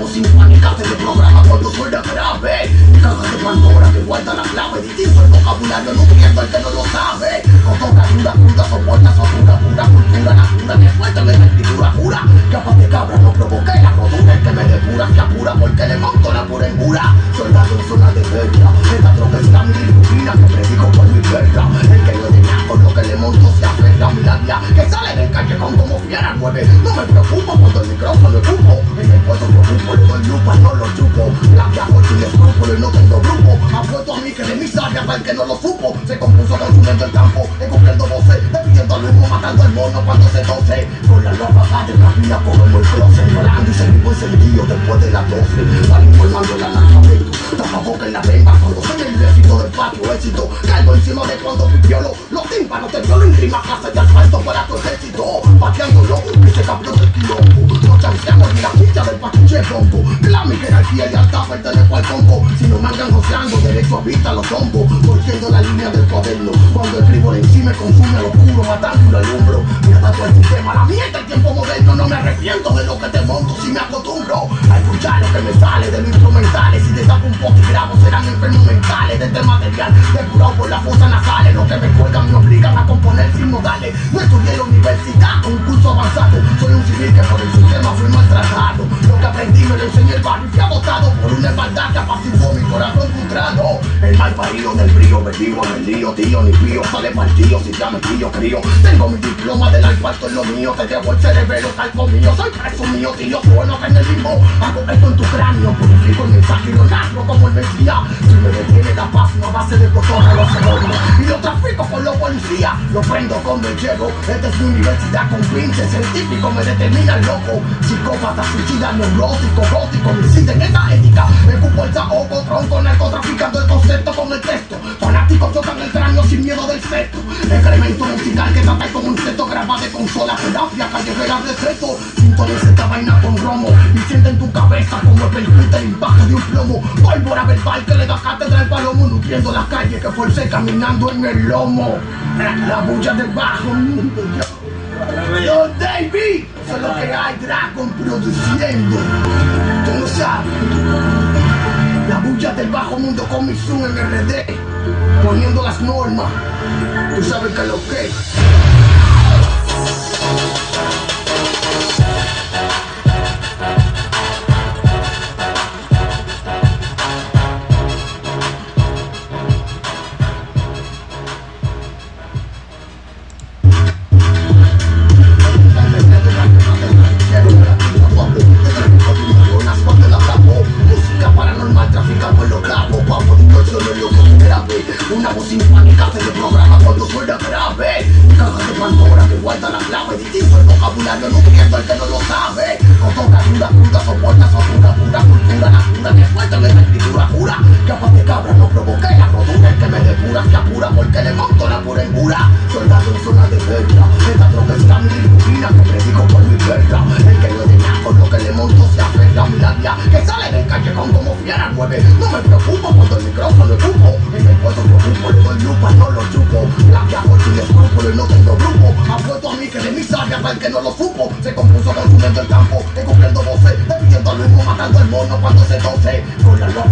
voz sinfónica se le programa cuando suena grave. Cajas de Pandora que guarda la clave. Distinto el vocabulario, nutriendo el que no lo sabe. Con toca dura, cruda, soporta, sotura, pura cultura. La cura que suelta en la escritura jura. Capaz de cabra no provoqué la rodura. El que me depura se apura porque le monto la pura engura. Soldado en zona de guerra. Esta troca está mi disciplina que predico por mi guerra. El que no es de nada con lo que le monto se aferra. Mi labia que sale del callejón como fiera 9. No me preocupo cuando el micrófono escupo. En el puesto preocupo, le doy lupa, no lo chupo. Labia voy sin escrúpulo y no tengo grupo. Apuesto a mí que de mis áreas para el que no lo supo. Se compuso consumiendo el campo, escupiendo voces, despidiendo al humo, matando al mono cuando se tose. Con la loca de rapina como el closet, volando y se vivo encendido después de las 12. Van informando el analfabeto, tapaboca en la venta cuando soy el éxito del patio éxito. Caigo encima de cuando pipiolo, los tímpanos te violo en rima, casa de asfalto para tu ejército. Pateándolo, que se cambió del quilombo. No chanceamos ni la ficha del pachuche bongo. La mi jerarquía y alta pertenezco al combo. Si no me andan joseando, derecho a vista los tombos. Volviendo la línea del cuaderno. Cuando escribo en sí me consume al oscuro, matando y lo alumbro. Me adapto al sistema, la mierda, el tiempo moderno. No me arrepiento de lo que te monto si me acostumbro a escuchar lo que me sale de los instrumentales. Si te saco un poco y grabo serán enfermos mentales. De este material depurado por las fosas nasales. Los que me cuelgan me obligan a componer sin modales. No estudié en la universidad, un curso avanzado. Soy un civil que por el sistema fui maltratado. Lo que aprendí me lo enseñé el barrio y fui agotado por una hermandad que apaciguó mi corazón frustrado. El mal parido del brío, me vivo en el lío, tío, ni pío, sale partido si ya me crío. Tengo mi diploma del asfalto en lo mío, te llevo el cerebelo calco mío. Soy preso mío, tío, bueno que en el limbo. Hago esto en tu cráneo, purifico el mensaje y lo narro como el Mesías. Si me detiene la paz, no a base de cotorra lo segundo. Y lo trafico con los policías, lo prendo cuando llego. Esta es mi universidad con pinche científico, me determina el loco. Psicópata, suicida, neurótico, gótico, homicida en esta ética. Me ocupo el saoco, tronco, narcotraficando el concepto con el texto. Fanáticos chocan el cráneo sin miedo del sexo. Excremento musical que trata como un seto grabado de consola, terapia, callejera de seto. Sintoniza esta vaina con romo y siente en tu cabeza como el percute el impacto de un plomo. Pólvora verbal que le da cátedra al palomo, nutriendo las calles que forcé caminando en el lomo. La bulla del bajo mundo. Yo, David, eso es lo que hay, Dragon produciendo. Tú no sabes. La bulla del bajo mundo con mi Zoom en RD, poniendo las normas. Tú sabes que lo que una voz sinfónica se le programa cuando suena grave. Cajas de Pandora que guarda la clave. Distinto el vocabulario, nutriendo el que no lo sabe. Con toca dura, cruda, soporta, sotura, pura cultura. La cura que suelta en la escritura jura. Capaz de cabra no provoqué la rodura. El que me depura se apura porque le monto la pura engura. Soldado en zona de guerra. Esta troca está mi disciplina que predico por mi guerra. El que no es de nada con lo que le monto se aferra. Mi labia que sale del callejón como fiera 9. No me preocupo cuando el micrófono escupo. En el puesto preocupo, le doy lupa, no lo chupo. Labia voy sin escrúpulo y no tengo grupo. Apuesto a mí que de mis áreas para el que no lo supo. Se compuso consumiendo el campo, escupiendo voces, despidiendo al humo, matando al mono cuando se tose. Con la loca